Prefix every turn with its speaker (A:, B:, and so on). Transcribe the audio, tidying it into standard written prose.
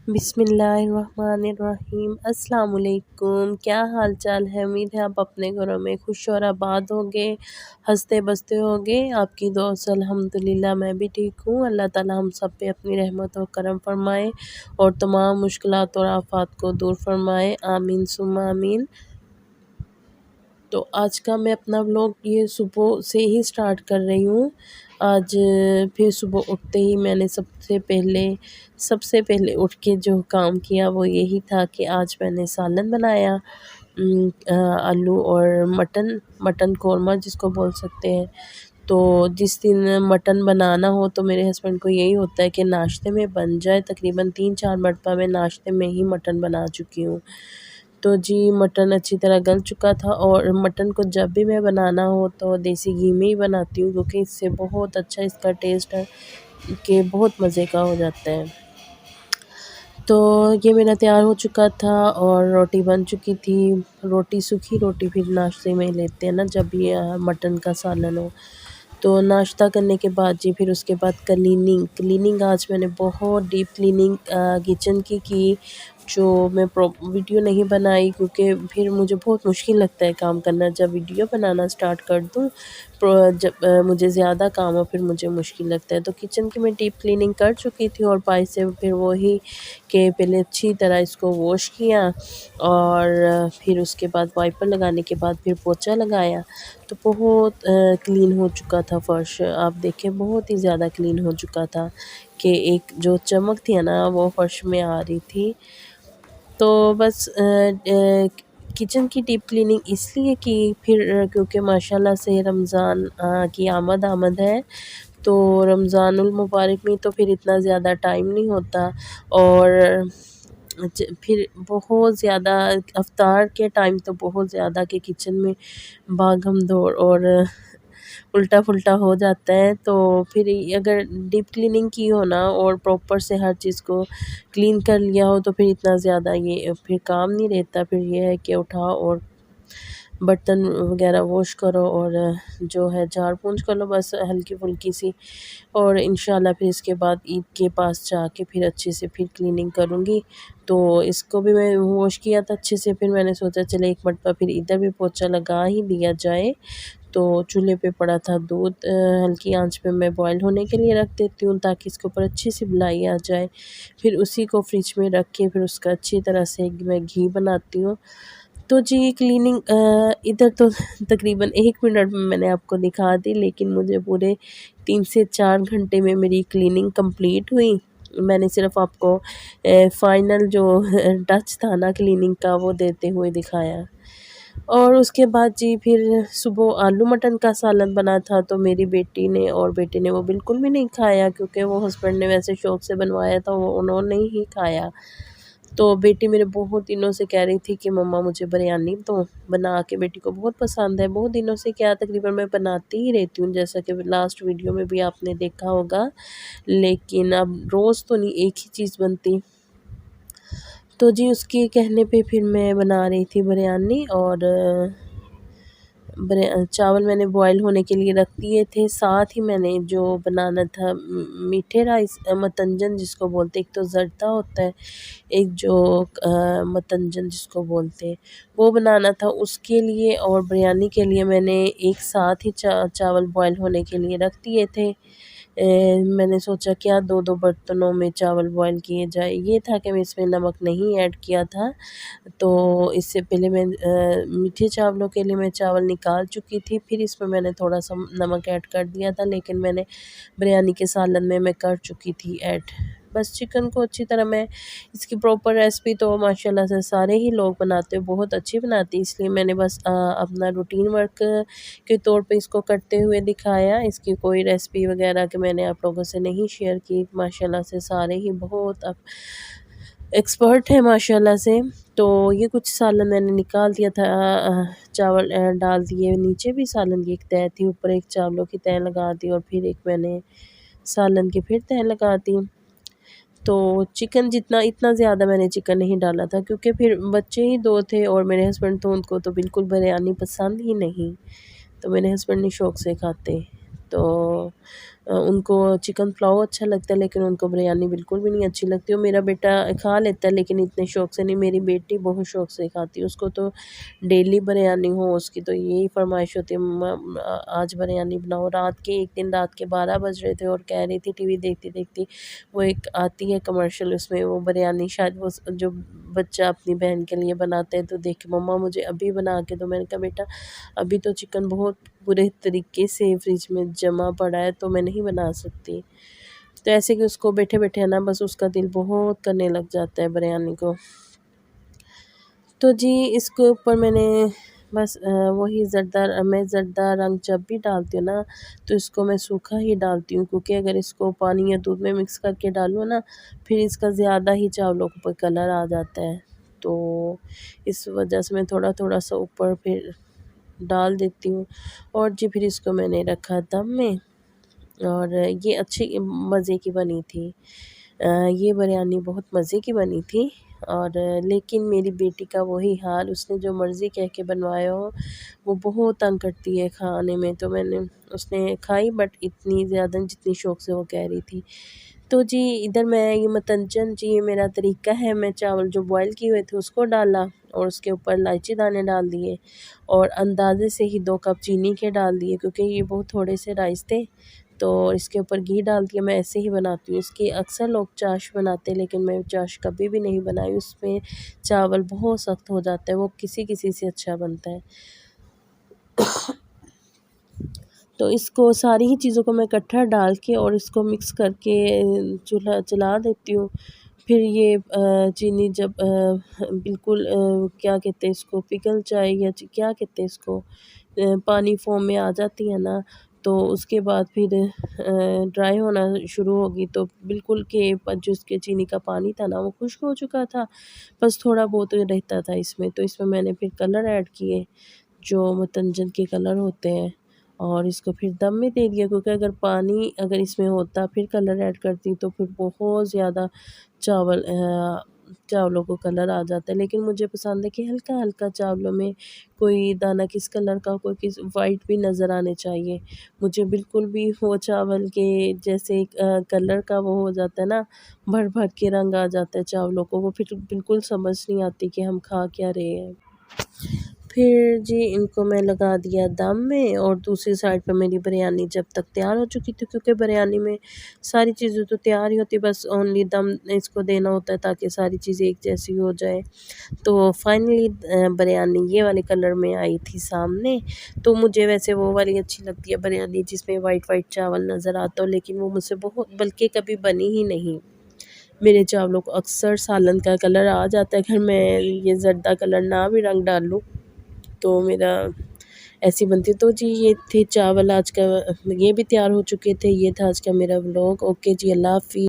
A: बिस्मिल्लाहिर्रहमानिर्रहीम। अस्सलाम वालेकुम। क्या हाल चाल है? उम्मीद है आप अपने घरों में खुश और आबाद होंगे, हंसते बसते होंगे। आपकी दुआ से अल्हम्दुलिल्लाह मैं भी ठीक हूँ। अल्लाह ताला हम सब पे अपनी रहमत और करम फरमाए और तमाम मुश्किलात और आफात को दूर फरमाए। आमीन सुम्मा आमीन। तो आज का मैं अपना व्लॉग ये सुबह से ही स्टार्ट कर रही हूँ। आज फिर सुबह उठते ही मैंने सबसे पहले उठ के जो काम किया वो यही था कि आज मैंने सालन बनाया, आलू और मटन कौरमा जिसको बोल सकते हैं। तो जिस दिन मटन बनाना हो तो मेरे हस्बैंड को यही होता है कि नाश्ते में बन जाए। तकरीबन 3-4 मरतबा मैं नाश्ते में ही मटन बना चुकी हूँ। तो जी मटन अच्छी तरह गल चुका था और मटन को जब भी मैं बनाना हो तो देसी घी में ही बनाती हूँ, क्योंकि इससे बहुत अच्छा इसका टेस्ट है कि बहुत मज़े का हो जाता है। तो ये मेरा तैयार हो चुका था और रोटी बन चुकी थी। सूखी रोटी फिर नाश्ते में लेते हैं ना जब ये मटन का सालन हो। तो नाश्ता करने के बाद जी फिर उसके बाद क्लीनिंग आज मैंने बहुत डीप क्लीनिंग किचन की। जो मैं वीडियो नहीं बनाई क्योंकि फिर मुझे बहुत मुश्किल लगता है काम करना। जब वीडियो बनाना स्टार्ट कर दूँ जब मुझे ज़्यादा काम हो फिर मुझे मुश्किल लगता है। तो किचन की मैं डीप क्लीनिंग कर चुकी थी और पाई से फिर वही कि पहले अच्छी तरह इसको वॉश किया और फिर उसके बाद वाइपर लगाने के बाद फिर पोंछा लगाया। तो बहुत क्लीन हो चुका था फ़र्श। आप देखें बहुत ही ज़्यादा क्लीन हो चुका था कि एक जो चमक थी ना वो फ़र्श में आ रही थी। तो बस किचन की डीप क्लीनिंग इसलिए की फिर क्योंकि माशाल्लाह से रमज़ान की आमद है। तो रमज़ानुल मुबारक में तो फिर इतना ज़्यादा टाइम नहीं होता और फिर बहुत ज़्यादा इफ्तार के टाइम तो बहुत ज़्यादा कि किचन में भागम दौड़ और उल्टा पुल्टा हो जाता है। तो फिर अगर डीप क्लीनिंग की हो ना और प्रॉपर से हर चीज़ को क्लीन कर लिया हो तो फिर इतना ज़्यादा ये फिर काम नहीं रहता। फिर ये है कि उठाओ और बर्तन वगैरह वॉश करो और जो है झाड़ पोंछ कर लो बस हल्की फुल्की सी। और इंशाल्लाह फिर इसके बाद ईद के पास जाके फिर अच्छे से फिर क्लीनिंग करूँगी। तो इसको भी मैं वॉश किया था अच्छे से, फिर मैंने सोचा चले एक मरतबा फिर इधर भी पोंछा लगा ही दिया जाए। तो चूल्हे पे पड़ा था दूध, हल्की आंच पे मैं बॉयल होने के लिए रख देती हूँ ताकि इसके ऊपर अच्छी सी मलाई आ जाए। फिर उसी को फ्रिज में रख के फिर उसका अच्छी तरह से मैं घी बनाती हूँ। तो जी क्लीनिंग इधर तो तकरीबन 1 मिनट में मैंने आपको दिखा दी, लेकिन मुझे पूरे 3 से 4 घंटे में मेरी क्लीनिंग कंप्लीट हुई। मैंने सिर्फ़ आपको फाइनल जो टच था ना क्लीनिंग का वो देते हुए दिखाया। और उसके बाद जी फिर सुबह आलू मटन का सालन बना था तो मेरी बेटी ने और बेटे ने वो बिल्कुल भी नहीं खाया, क्योंकि वो हस्बैंड ने वैसे शौक़ से बनवाया था, वो उन्होंने ही खाया। तो बेटी मेरे बहुत दिनों से कह रही थी कि मम्मा मुझे बिरयानी तो बना के, बेटी को बहुत पसंद है। बहुत दिनों से क्या तकरीबन मैं बनाती ही रहती हूँ, जैसा कि लास्ट वीडियो में भी आपने देखा होगा, लेकिन अब रोज़ तो नहीं एक ही चीज़ बनती। तो जी उसके कहने पे फिर मैं बना रही थी बिरयानी और चावल मैंने बॉयल होने के लिए रख दिए थे। साथ ही मैंने जो बनाना था मीठे राइस, मतंजन जिसको बोलते हैं, एक तो ज़रदा होता है, एक जो मतंजन जिसको बोलते हैं, वो बनाना था। उसके लिए और बिरयानी के लिए मैंने एक साथ ही चावल बॉयल होने के लिए रख दिए थे। मैंने सोचा क्या 2-2 बर्तनों में चावल बॉयल किए जाए। ये था कि मैं इसमें नमक नहीं ऐड किया था। तो इससे पहले मैं मीठे चावलों के लिए मैं चावल निकाल चुकी थी, फिर इसमें मैंने थोड़ा-सा नमक ऐड कर दिया था, लेकिन मैंने बिरयानी के सालन में मैं कर चुकी थी ऐड। बस चिकन को अच्छी तरह मैं इसकी प्रॉपर रेसिपी तो माशाल्लाह से सारे ही लोग बनाते हैं, बहुत अच्छी बनाती, इसलिए मैंने बस अपना रूटीन वर्क के तौर पे इसको करते हुए दिखाया। इसकी कोई रेसिपी वगैरह कि मैंने आप लोगों से नहीं शेयर की। माशाल्लाह से सारे ही बहुत अब एक्सपर्ट हैं माशाल्लाह से। तो ये कुछ सालन मैंने निकाल दिया था, चावल डाल दिए, नीचे भी सालन की एक तह थी, ऊपर एक चावलों की तह लगा दी और फिर एक मैंने सालन की फिर तह लगा दी। तो चिकन जितना इतना ज़्यादा मैंने चिकन नहीं डाला था, क्योंकि फिर बच्चे ही 2 थे और मेरे हस्बैंड तो उनको तो बिल्कुल बिरयानी पसंद ही नहीं, तो मेरे हस्बैंड नहीं शौक़ से खाते। तो उनको चिकन पुलाव अच्छा लगता है, लेकिन उनको बिरयानी बिल्कुल भी नहीं अच्छी लगती। और मेरा बेटा खा लेता है, लेकिन इतने शौक़ से नहीं। मेरी बेटी बहुत शौक़ से खाती है, उसको तो डेली बिरयानी हो, उसकी तो यही फरमाइश होती है, मम्मा आज बिरयानी बनाओ। एक दिन रात के 12 बज रहे थे और कह रही थी, टीवी देखती देखती, वो एक आती है कमर्शियल, उसमें वो बिरयानी शायद वो जो बच्चा अपनी बहन के लिए बनाते हैं, तो देख के मम्मा मुझे अभी बना के दो। मैंने कहा बेटा अभी तो चिकन बहुत बुरे तरीके से फ्रिज में जमा पड़ा है, तो मैं नहीं बना सकती। तो ऐसे कि उसको बैठे बैठे है ना, बस उसका दिल बहुत करने लग जाता है बिरयानी को। तो जी इसके ऊपर मैंने बस वही मैं ज़र्दा रंग जब भी डालती हूँ ना, तो इसको मैं सूखा ही डालती हूँ, क्योंकि अगर इसको पानी या दूध में मिक्स करके डालूँ ना, फिर इसका ज़्यादा ही चावलों के ऊपर कलर आ जाता है। तो इस वजह से मैं थोड़ा थोड़ा सा ऊपर फिर डाल देती हूँ। और जी फिर इसको मैंने रखा दम में, और ये अच्छी मज़े की बनी थी। ये बिरयानी बहुत मज़े की बनी थी। और लेकिन मेरी बेटी का वही हाल, उसने जो मर्ज़ी कह के बनवाया हो, वो बहुत तंग करती है खाने में। तो उसने खाई, बट इतनी ज़्यादा जितनी शौक़ से वो कह रही थी। तो जी इधर मैं ये मतंजन जी, ये मेरा तरीका है, मैं चावल जो बॉयल किए हुए थे उसको डाला, और उसके ऊपर इलायची दाने डाल दिए, और अंदाज़े से ही 2 कप चीनी के डाल दिए, क्योंकि ये बहुत थोड़े से राइस थे। तो इसके ऊपर घी डाल दिया। मैं ऐसे ही बनाती हूँ इसकी, अक्सर लोग चाश बनाते हैं, लेकिन मैं चाश कभी भी नहीं बनाई। उसमें चावल बहुत सख्त हो जाता है, वो किसी किसी से अच्छा बनता है। तो इसको सारी ही चीज़ों को मैं इकट्ठा डाल के और इसको मिक्स करके चूल्हा जला देती हूँ। फिर ये चीनी जब बिल्कुल क्या कहते हैं इसको, पिघल जाए, या क्या कहते हैं इसको, पानी फ़ॉर्म में आ जाती है ना, तो उसके बाद फिर ड्राई होना शुरू होगी, तो बिल्कुल के जो इसके चीनी का पानी था ना, वो खुश्क हो चुका था, बस थोड़ा बहुत रहता था इसमें। तो इसमें मैंने फिर कलर ऐड किए, जो मतंजन के कलर होते हैं, और इसको फिर दम में दे दिया, क्योंकि अगर इसमें होता फिर कलर ऐड करती, तो फिर बहुत ज़्यादा चावलों को कलर आ जाता है। लेकिन मुझे पसंद है कि हल्का हल्का चावलों में कोई दाना किस कलर का, कोई किस वाइट भी नज़र आने चाहिए। मुझे बिल्कुल भी वो चावल के जैसे कलर का वो हो जाता है ना, भर भर के रंग आ जाता है चावलों को, वो फिर बिल्कुल समझ नहीं आती कि हम खा क्या रहे हैं। फिर जी इनको मैं लगा दिया दम में, और दूसरी साइड पे मेरी बिरयानी जब तक तैयार हो चुकी थी, क्योंकि बिरयानी में सारी चीज़ें तो तैयार ही होती, बस ओनली दम इसको देना होता है ताकि सारी चीज़ें एक जैसी हो जाए। तो फाइनली बिरयानी ये वाले कलर में आई थी सामने। तो मुझे वैसे वो वाली अच्छी लगती है बिरयानी जिसमें वाइट वाइट चावल नज़र आता हो, लेकिन वो मुझसे बहुत बल्कि कभी बनी ही नहीं। मेरे चावलों को अक्सर सालन का कलर आ जाता है, अगर मैं ये ज़र्दा कलर ना भी रंग डाल लूँ, तो मेरा ऐसी बनती है। तो जी ये थे चावल आज का, ये भी तैयार हो चुके थे। ये था आज का मेरा व्लॉग। ओके जी, अल्लाह हाफ़िज़।